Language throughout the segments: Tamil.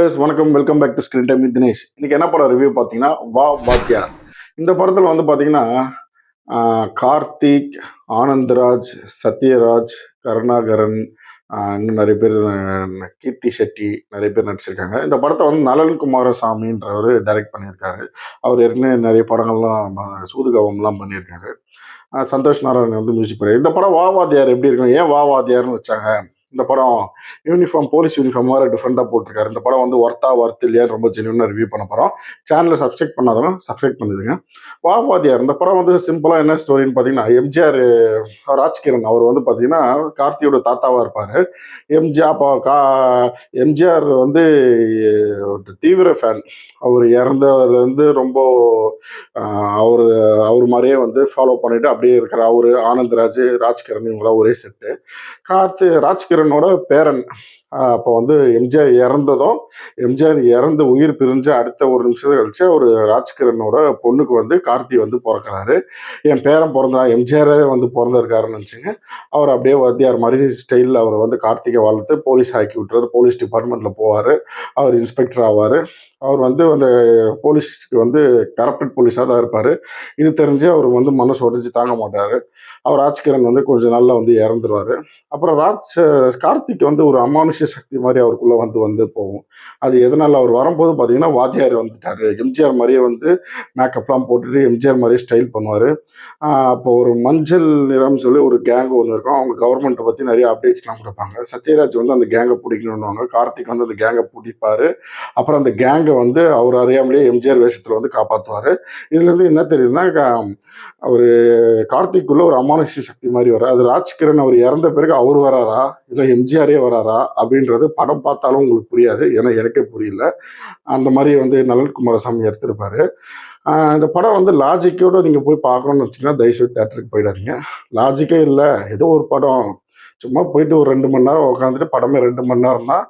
வியூவர்ஸ் வணக்கம், welcome back to screen time with Dinesh. இன்னைக்கு என்ன படம் ரிவ்யூ பார்த்தீங்கன்னா வா வாத்தியார். இந்த படத்தில் வந்து பார்த்தீங்கன்னா கார்த்திக், ஆனந்த்ராஜ், சத்யராஜ், கருணாகரன், இன்னும் நிறைய பேர், கீர்த்தி ஷெட்டி, நிறைய பேர் நடிச்சிருக்காங்க. இந்த படத்தை வந்து நலன் குமாரசாமின்றவர் டைரக்ட் பண்ணியிருக்காரு. அவர் ஏற்கனவே நிறைய படங்கள்லாம் சூதுகவம்லாம் பண்ணியிருக்காரு. சந்தோஷ் நாராயணன் வந்து மியூசிக் பண்ணி. இந்த படம் வா வாத்தியார் எப்படி இருக்கும், ஏன் வா வாத்தியார்னு வச்சாங்க? இந்த படம் யூனிஃபார்ம், போலீஸ் யூனிஃபார்ம் வேறு டிஃப்ரெண்ட்டாக போட்டிருக்காரு. இந்த படம் வந்து ஒர்த் இல்லையான்னு ரொம்ப ஜென்யூனாக ரிவ்யூ பண்ண போகிறோம். சேனலை சப்ஸ்கிரைப் பண்ணாதவங்க சப்ஸ்கிரைப் பண்ணிடுங்க. வாத்தியார் இந்த படம் வந்து சிம்பிளாக என்ன ஸ்டோரின்னு பார்த்தீங்கன்னா, எம்ஜிஆர் ராஜ்கிரண் அவர் வந்து பார்த்தீங்கன்னா கார்த்தியோட தாத்தாவாக இருப்பார். எம்ஜிஆர் வந்து ஒரு தீவிர ஃபேன். அவர் இறந்தவர் வந்து ரொம்ப அவர் அவர் மாதிரியே வந்து ஃபாலோ பண்ணிட்டு அப்படியே இருக்கிற அவர் ஆனந்த்ராஜ், ராஜ்கிரண் இவங்களாம் ஒரே செட்டு. ராஜ்கிரனோட பேரன். அப்போ வந்து எம்ஜிஆர் இறந்ததும், எம்ஜிஆர் இறந்து உயிர் பிரிஞ்சு அடுத்த ஒரு நிமிஷத்தை கழிச்சு அவர் ராஜ்கிரனோட பொண்ணுக்கு வந்து கார்த்தி வந்து பிறக்கிறாரு. என் பேரன் பிறந்தா எம்ஜிஆரே வந்து பிறந்திருக்காருன்னு நினச்சிங்க. அவர் அப்படியே வாத்தியார் மாதிரி ஸ்டைலில் அவர் வந்து கார்த்திகை வளர்த்து போலீஸ் ஆக்கி விட்டுறாரு. போலீஸ் டிபார்ட்மெண்ட்டில் போவார். அவர் இன்ஸ்பெக்டர் ஆவார். அவர் வந்து அந்த போலீஸ்க்கு வந்து கரப்டட் போலீஸாக தான் இருப்பார். இது தெரிஞ்சு அவர் வந்து மனசு உடைஞ்சு தாங்க மாட்டார். அவர் ராஜ்கிரண் வந்து கொஞ்சம் நாளில் வந்து இறந்துருவார். அப்புறம் கார்த்திக் வந்து ஒரு அமானுஷ சக்தி மாதிரி அவருக்குள்ளே வந்து போகும். அது எதனால் அவர் வரும்போது பார்த்தீங்கன்னா வாத்தியார் வந்துட்டார். எம்ஜிஆர் மாதிரியே வந்து மேக்கப்லாம் போட்டுட்டு எம்ஜிஆர் மாதிரியே ஸ்டைல் பண்ணுவார். அப்போ ஒரு மஞ்சள் நிறம் சொல்லி ஒரு கேங் ஒன்று இருக்கும். அவங்க கவர்மெண்ட்டை பற்றி நிறைய அப்டேட்ஸ்லாம் கொடுப்பாங்க. சத்யராஜ் வந்து அந்த கேங்கை பிடிக்கணுன்னுவாங்க. கார்த்திக் வந்து அந்த கேங்கை பிடிப்பார். அப்புறம் அந்த கேங்கை வந்து அவர் அறியாமலேயே எம்ஜிஆர் வேஷத்தில் வந்து காப்பாற்றுவார். இதுலேருந்து என்ன தெரியுதுன்னா, அவர் கார்த்திக்குள்ள ஒரு அமானுஷ்ய சக்தி மாதிரி வர, அது ராஜ்கிரண் அவர் இறந்த பிறகு அவர் வராரா இல்லை எம்ஜிஆரே வராரா அப்படின்றது படம் பார்த்தாலும் உங்களுக்கு புரியாது. ஏன்னா எனக்கே புரியல. அந்த மாதிரி வந்து நலன் குமாரசாமி எடுத்திருப்பாரு. இந்த படம் வந்து லாஜிக்கோடு நீங்கள் போய் பார்க்கணும்னு வச்சிங்கன்னா தயவுசெய்து தேட்டருக்கு போயிடாதீங்க. லாஜிக்கே இல்லை, ஏதோ ஒரு படம் சும்மா போயிட்டு ஒரு 2 மணி நேரம் உட்காந்துட்டு, படமே 2 மணி நேரம் தான்,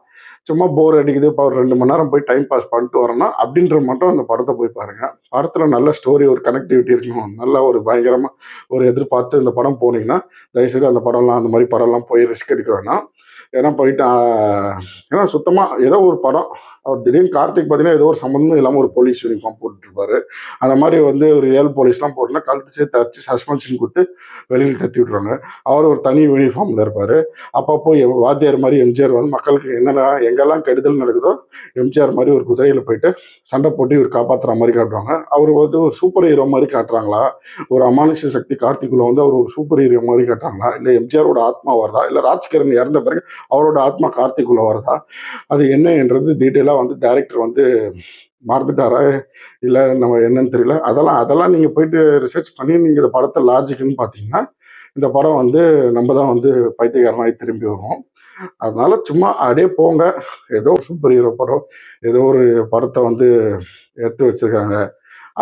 சும்மா போர் அடிக்குது, இப்போ ஒரு 2 மணி நேரம் போய் டைம் பாஸ் பண்ணிட்டு வரணும் அப்படின்ற மட்டும் அந்த படத்தை போய் பாருங்கள். படத்தில் நல்ல ஸ்டோரி, ஒரு கனெக்டிவிட்டி இருக்கணும், நல்ல ஒரு பயங்கரமாக ஒரு எதிர்பார்த்து இந்த படம் போனீங்கன்னா தயவுசெய்து அந்த படம்லாம், அந்த மாதிரி படம்லாம் போய் ரிஸ்க் எடுக்க வேணாம். ஏன்னா போயிட்டு ஏன்னா சுத்தமாக ஏதோ ஒரு படம், அவர் திடீர்னு கார்த்திக் பார்த்தீங்கன்னா ஏதோ ஒரு சம்மந்தம் இல்லாமல் ஒரு போலீஸ் யூனிஃபார்ம் போட்டுருப்பாரு. அந்த மாதிரி வந்து ஒரு ரியல் போலீஸ்லாம் போட்டுனா கழுத்து சேர்த்து அடிச்சு சஸ்பென்ஷன் கொடுத்து வெளியில் தட்டி விட்ருவாங்க. அவர் ஒரு தனி யூனிஃபார்மில் இருப்பார். அப்பப்போ வாத்தியார் மாதிரி எம்ஜிஆர் வந்து மக்களுக்கு என்னென்ன எங்கெல்லாம் கெடுதல் நடக்குதோ எம்ஜிஆர் மாதிரி ஒரு குதிரையில் போயிட்டு சண்டை போட்டு இவர் காப்பாற்றுற மாதிரி காட்டுவாங்க. அவர் வந்து ஒரு சூப்பர் ஹீரோ மாதிரி காட்டுறாங்களா, ஒரு அமானுஷ சக்தி கார்த்திக்குள்ள வந்து அவர் ஒரு சூப்பர் ஹீரோ மாதிரி காட்டுறாங்களா, இல்லை எம்ஜிஆரோட ஆத்மா வருதா, இல்லை ராஜ்கிரண் இறந்த பிறகு அவரோட ஆத்மா கார்த்திக்குள்ள வருதா, அது என்ன என்றது டீட்டெயிலாக வந்து டைரக்டர் வந்து மறந்துட்டாரா இல்லை நம்ம என்னன்னு தெரியல. அதெல்லாம் நீங்கள் போயிட்டு ரிசர்ச் பண்ணி நீங்கள் இந்த படத்தை லாஜிக்குன்னு பார்த்தீங்கன்னா இந்த படம் வந்து நம்ம தான் வந்து பைத்தியக்காரனாகி திரும்பி வருவோம். அதனால சும்மா அப்படியே போங்க. ஏதோ ஒரு சூப்பர் ஹீரோ படம், ஏதோ ஒரு படத்தை வந்து எடுத்து வச்சிருக்காங்க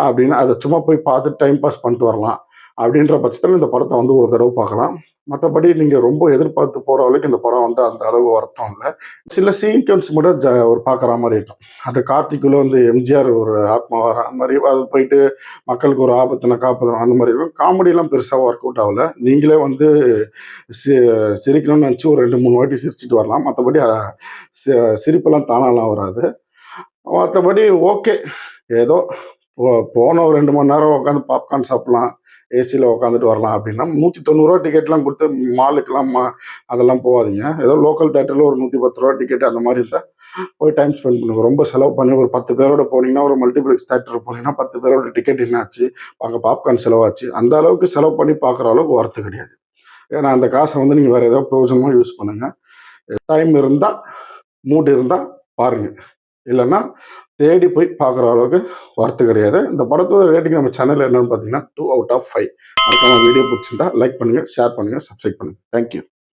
அப்படின்னு அதை சும்மா போய் பார்த்து டைம் பாஸ் பண்ணிட்டு வரலாம் அப்படின்ற பட்சத்தில் இந்த படத்தை வந்து ஒரு தடவை பார்க்கலாம். மற்றபடி நீங்கள் ரொம்ப எதிர்பார்த்து போகிற அளவுக்கு இந்த படம் வந்து அந்த அளவு வருத்தம் இல்லை. சில சீக்வன்ஸ் மட்டும் ஒரு பார்க்குற மாதிரி இருக்கும். அது கார்த்திக்குள்ளே வந்து எம்ஜிஆர் ஒரு ஆத்மா வர மாதிரி அது போயிட்டு மக்களுக்கு ஒரு ஆபத்தின காப்பதம் அந்த மாதிரி இருக்கும். காமெடியெலாம் பெருசாக ஒர்க் அவுட் ஆகலை. நீங்களே வந்து சிரிக்கணும்னு நினச்சி ஒரு 2-3 வாட்டி சிரிச்சிட்டு வரலாம். மற்றபடி சிரிப்பெல்லாம் தானாலாம் வராது. மற்றபடி ஓகே, ஏதோ போன ஒரு 2 மணி நேரம் உட்காந்து பாப்கார்ன் சாப்பிட்லாம், ஏசியில் உட்காந்துட்டு வரலாம் அப்படின்னா 190 ரூபா டிக்கெட்லாம் கொடுத்து மாலுக்கெலாம் அதெல்லாம் போகாதீங்க. ஏதோ லோக்கல் தேட்டரில் ஒரு 110 ரூபா டிக்கெட் அந்த மாதிரி இருந்தால் போய் டைம் ஸ்பெண்ட் பண்ணுங்க. ரொம்ப செலவு பண்ணி ஒரு 10 பேரோட போனீங்கன்னா, ஒரு மல்டிப்ளெக்ஸ் தேட்டர் போனீங்கன்னா 10 பேரோட டிக்கெட் என்னாச்சு, அங்கே பாப்கார்ன் செலவாச்சு. அந்த அளவுக்கு செலவு பண்ணி பார்க்குற அளவுக்கு ஒர்த்து கிடையாது. ஏன்னா அந்த காசை வந்து நீங்கள் வேறு ஏதோ பிரயோஜனமாக யூஸ் பண்ணுங்கள். டைம் இருந்தால், மூட் இருந்தால் பாருங்கள், இல்லைன்னா தேடி போய் பார்க்குற அளவுக்கு ஒர்த்து கிடையாது. இந்த படத்தோட ரேட்டிங் நம்ம சேனலில் என்னென்னு பார்த்தீங்கன்னா 2 out of 5. அதுக்கான வீடியோ பிடிச்சிருந்தா லைக் பண்ணுங்கள், ஷேர் பண்ணுங்கள், சப்ஸ்கிரைப் பண்ணுங்கள். தேங்க்யூ.